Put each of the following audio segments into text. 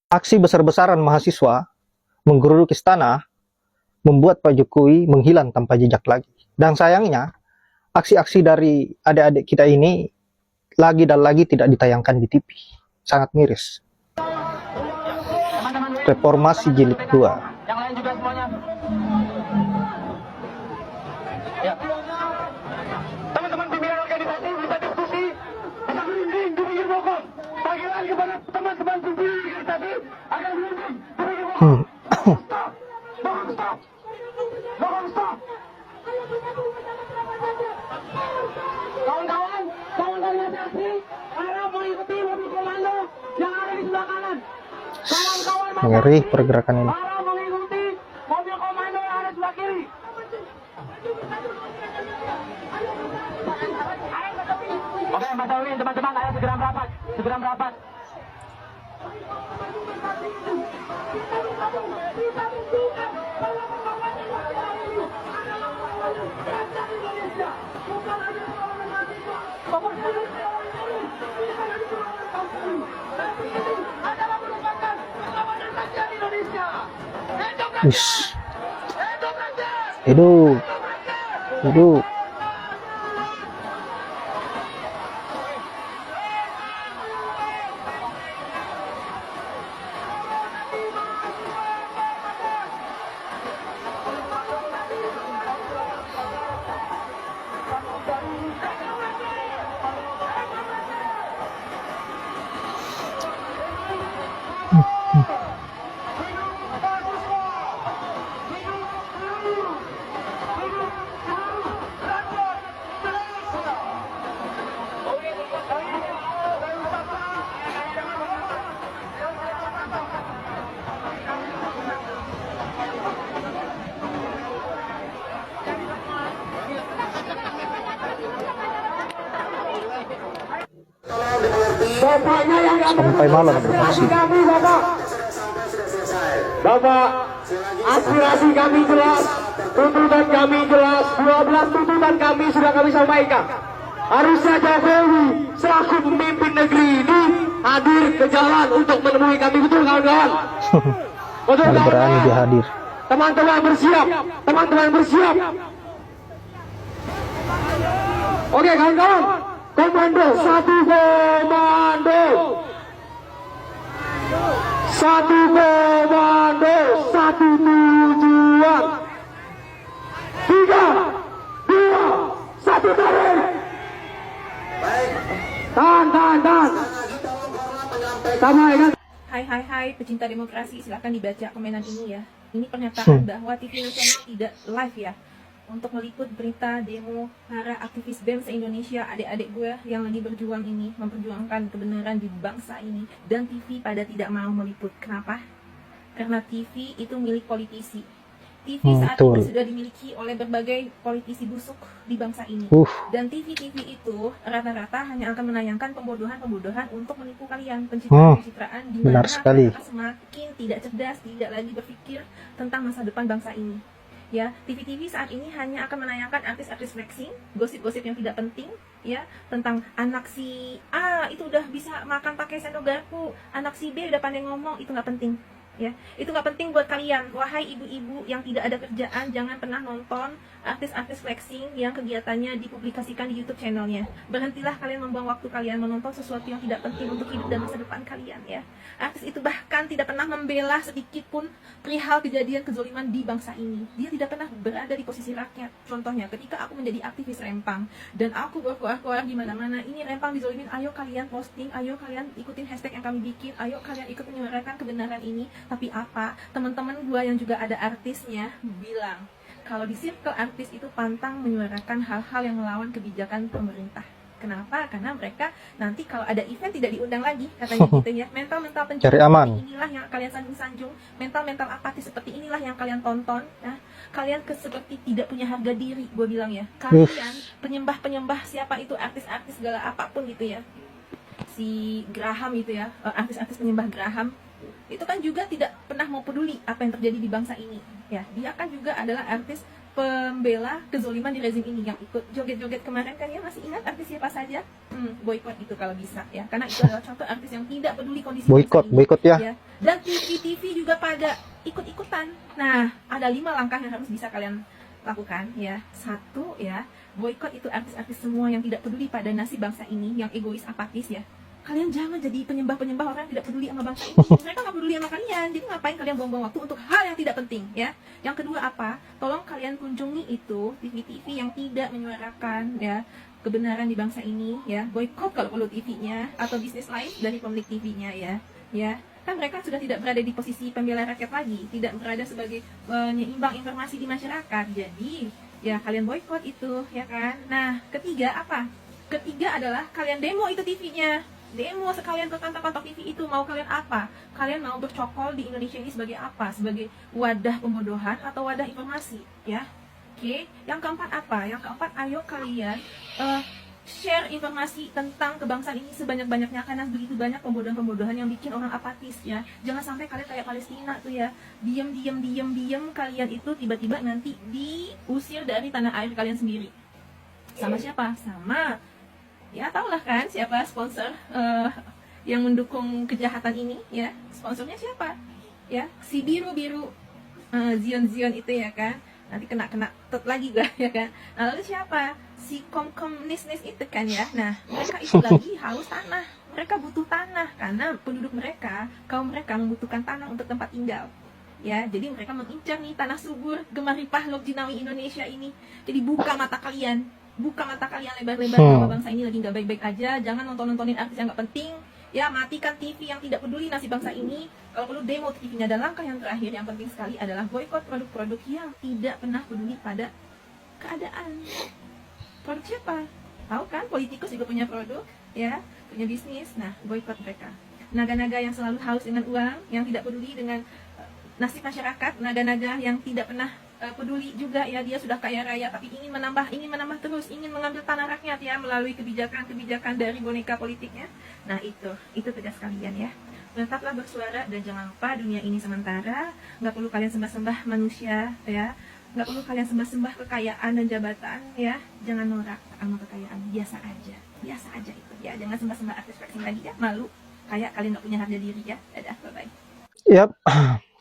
Aksi besar-besaran mahasiswa menggeruduk istana membuat Pak Jokowi menghilang tanpa jejak lagi. Dan sayangnya, aksi-aksi dari adik-adik kita ini lagi dan lagi tidak ditayangkan di TV. Sangat miris. Reformasi Jilid 2. Yang lain juga semuanya. Ya. Teman-teman pimpinan organisasi bisa diskusi, bisa berunding di pinggir pokok. Panggilan kepada teman-teman pimpinan organisasi agar berunding di pinggir pokok. Stop. Mohon stop. Mohon stop. Kawan-kawan hati-hati, harap mengikuti mobil komando yang ada di sebelah kanan. Kawan-kawan Ngeri pergerakan ini. harap mengikuti mobil komando yang ada sebelah kiri. Oke, Mbak Dawin, teman-teman, ayo segera merapat. Segera merapat. Wish. Hidup. Hidup. Bapaknya yang Sampai malam beraksi. kami, Bapak. Bapak, aspirasi kami jelas, tuntutan kami jelas, 12 tuntutan kami sudah kami sampaikan. Harusnya Jokowi selaku pemimpin negeri ini hadir ke jalan untuk menemui kami, betul kawan-kawan? Betul Baru berani dia hadir. Teman-teman bersiap, teman-teman bersiap. Oke kawan-kawan, komando, satu komando. Satu komando, satu tujuan. 3, 2, 1 tarik. Tahan. Sampaikan. Hai, pecinta demokrasi, silahkan dibaca komenan ini ya. Ini pernyataan bahwa TV nasional tidak live ya untuk meliput berita demo para aktivis BEM se-Indonesia, adik-adik gue yang lagi berjuang ini, memperjuangkan kebenaran di bangsa ini. Dan TV pada tidak mau meliput. Kenapa? Karena TV itu milik politisi. TV saat betul. ini sudah dimiliki oleh berbagai politisi busuk di bangsa ini. Dan TV-TV itu rata-rata hanya akan menayangkan pembodohan-pembodohan untuk menipu kalian, pencitraan-pencitraan di mana mereka semakin tidak cerdas, tidak lagi berpikir tentang masa depan bangsa ini. Ya, TV-TV saat ini hanya akan menayangkan artis-artis flexing, gosip-gosip yang tidak penting, ya, tentang anak si A itu udah bisa makan pakai sendok garpu, anak si B udah pandai ngomong, itu nggak penting. Ya, itu nggak penting buat kalian. Wahai ibu-ibu yang tidak ada kerjaan, jangan pernah nonton artis-artis flexing yang kegiatannya dipublikasikan di YouTube channelnya. Berhentilah kalian membuang waktu kalian menonton sesuatu yang tidak penting untuk hidup dan masa depan kalian ya. Artis itu bahkan tidak pernah membela sedikit pun perihal kejadian kezoliman di bangsa ini. Dia tidak pernah berada di posisi rakyat. Contohnya ketika aku menjadi aktivis Rempang dan aku berkoar-koar di mana-mana, ini Rempang dizolimin, ayo kalian posting, ayo kalian ikutin hashtag yang kami bikin, ayo kalian ikut menyuarakan kebenaran ini. Tapi apa? Teman-teman gua yang juga ada artisnya bilang kalau di circle artis itu pantang menyuarakan hal-hal yang melawan kebijakan pemerintah. Kenapa? Karena mereka nanti kalau ada event tidak diundang lagi, katanya gitu ya. Mental-mental pencuri Cari aman. inilah yang kalian sanjung-sanjung, mental-mental apatis seperti inilah yang kalian tonton ya. Kalian seperti tidak punya harga diri, gue bilang ya. Kalian penyembah-penyembah siapa itu, artis-artis segala apapun gitu ya. Si Graham itu ya, artis-artis penyembah Graham itu kan juga tidak pernah mau peduli apa yang terjadi di bangsa ini ya. Dia kan juga adalah artis pembela kezoliman di rezim ini yang ikut joget-joget kemarin kan ya, masih ingat artis siapa saja? Boykot itu kalau bisa ya, karena itu adalah contoh artis yang tidak peduli kondisi Boykot, bangsa ini, boykot ya. Dan TV juga pada ikut-ikutan. Nah, ada 5 langkah yang harus bisa kalian lakukan ya. 1 ya, boykot itu artis-artis semua yang tidak peduli pada nasib bangsa ini, yang egois, apatis ya. Kalian jangan jadi penyembah-penyembah orang yang tidak peduli sama bangsa ini. Mereka nggak peduli sama kalian, jadi ngapain kalian buang-buang waktu untuk hal yang tidak penting ya. Yang kedua apa? Tolong kalian kunjungi itu TV-TV yang tidak menyuarakan ya kebenaran di bangsa ini ya. Boykot kalau perlu TV-nya atau bisnis lain dari pemilik TV-nya ya. Kan mereka sudah tidak berada di posisi pembela rakyat lagi, tidak berada sebagai penyeimbang informasi di masyarakat. Jadi ya kalian boykot itu ya kan. Nah, ketiga apa? Ketiga adalah kalian demo itu TV-nya. Demo sekalian ke kantor-kantor TV itu. Mau kalian apa? Kalian mau bercokol di Indonesia ini sebagai apa? Sebagai wadah pembodohan atau wadah informasi ya. Oke. Yang keempat apa? Yang keempat, ayo kalian share informasi tentang kebangsaan ini sebanyak-banyaknya, karena begitu banyak pembodohan-pembodohan yang bikin orang apatis ya. Jangan sampai kalian kayak Palestina tuh ya, diam kalian itu tiba-tiba nanti diusir dari tanah air kalian sendiri. Sama siapa? Sama ya, tahulah kan siapa sponsor yang mendukung kejahatan ini ya. Sponsornya siapa ya? Si biru Zion itu ya kan. Nanti kena tet lagi gak ya kan. Nah, lalu siapa? Si komunis itu kan ya. Nah, mereka itu lagi haus tanah. Mereka butuh tanah karena penduduk mereka, kaum mereka membutuhkan tanah untuk tempat tinggal ya. Jadi mereka mengincar nih tanah subur Gemaripah Lok Jinawi Indonesia ini. Jadi buka mata kalian lebar-lebar bahwa bangsa ini lagi nggak baik-baik aja. Jangan nontonin artis yang nggak penting ya. Matikan TV yang tidak peduli nasib bangsa ini. Kalau perlu demo TV-nya. Dan langkah yang terakhir yang penting sekali adalah boykot produk-produk yang tidak pernah peduli pada keadaan. Produk siapa? Tahu kan, politikus juga punya produk ya, punya bisnis. Nah, boykot mereka. Naga-naga yang selalu haus dengan uang, yang tidak peduli dengan nasib masyarakat, naga-naga yang tidak pernah peduli juga ya, dia sudah kaya raya tapi ingin menambah terus, ingin mengambil tanah rakyat ya melalui kebijakan dari boneka politiknya. Nah, itu tugas kalian ya. Tetaplah bersuara dan jangan lupa dunia ini sementara. Nggak perlu kalian sembah-sembah manusia ya, nggak perlu kalian sembah-sembah kekayaan dan jabatan ya. Jangan norak sama kekayaan, biasa aja itu ya. Jangan sembah-sembah artis flexing lagi ya, malu kayak kalian nggak punya harga diri ya. Dadah, bye-bye. Yap.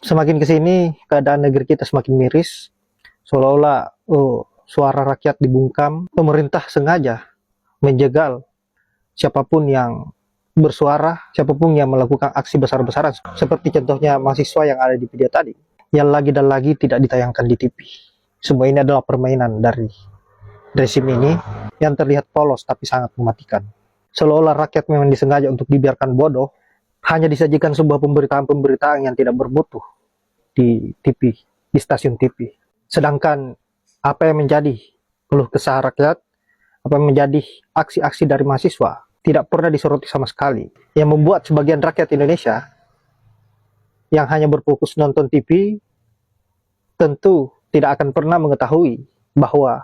Semakin kesini keadaan negeri kita semakin miris, seolah-olah suara rakyat dibungkam. Pemerintah sengaja menjegal siapapun yang bersuara, siapapun yang melakukan aksi besar-besaran, seperti contohnya mahasiswa yang ada di video tadi, yang lagi dan lagi tidak ditayangkan di TV. Semua ini adalah permainan dari rezim ini yang terlihat polos tapi sangat mematikan. Seolah-olah rakyat memang disengaja untuk dibiarkan bodoh, hanya disajikan sebuah pemberitaan-pemberitaan yang tidak bermutu di TV, di stasiun TV. Sedangkan apa yang menjadi keluh kesah rakyat, apa yang menjadi aksi-aksi dari mahasiswa tidak pernah disoroti sama sekali. Yang membuat sebagian rakyat Indonesia yang hanya berfokus nonton TV tentu tidak akan pernah mengetahui bahwa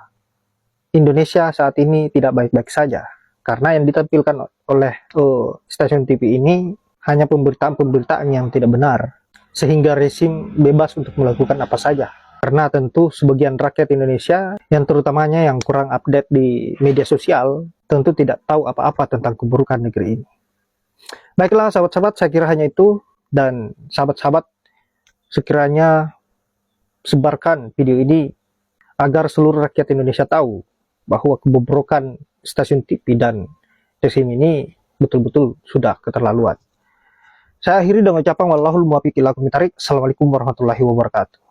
Indonesia saat ini tidak baik-baik saja. Karena yang ditampilkan oleh stasiun TV ini hanya pemberitaan-pemberitaan yang tidak benar, sehingga rezim bebas untuk melakukan apa saja. Karena tentu sebagian rakyat Indonesia, yang terutamanya yang kurang update di media sosial, tentu tidak tahu apa-apa tentang keburukan negeri ini. Baiklah sahabat-sahabat, saya kira hanya itu. Dan sahabat-sahabat, sekiranya sebarkan video ini agar seluruh rakyat Indonesia tahu bahwa kebobrokan stasiun TV dan rezim ini betul-betul sudah keterlaluan. Saya akhiri dengan ucapan wallahul muwaffiq ila aqwamit thoriq. Assalamualaikum warahmatullahi wabarakatuh.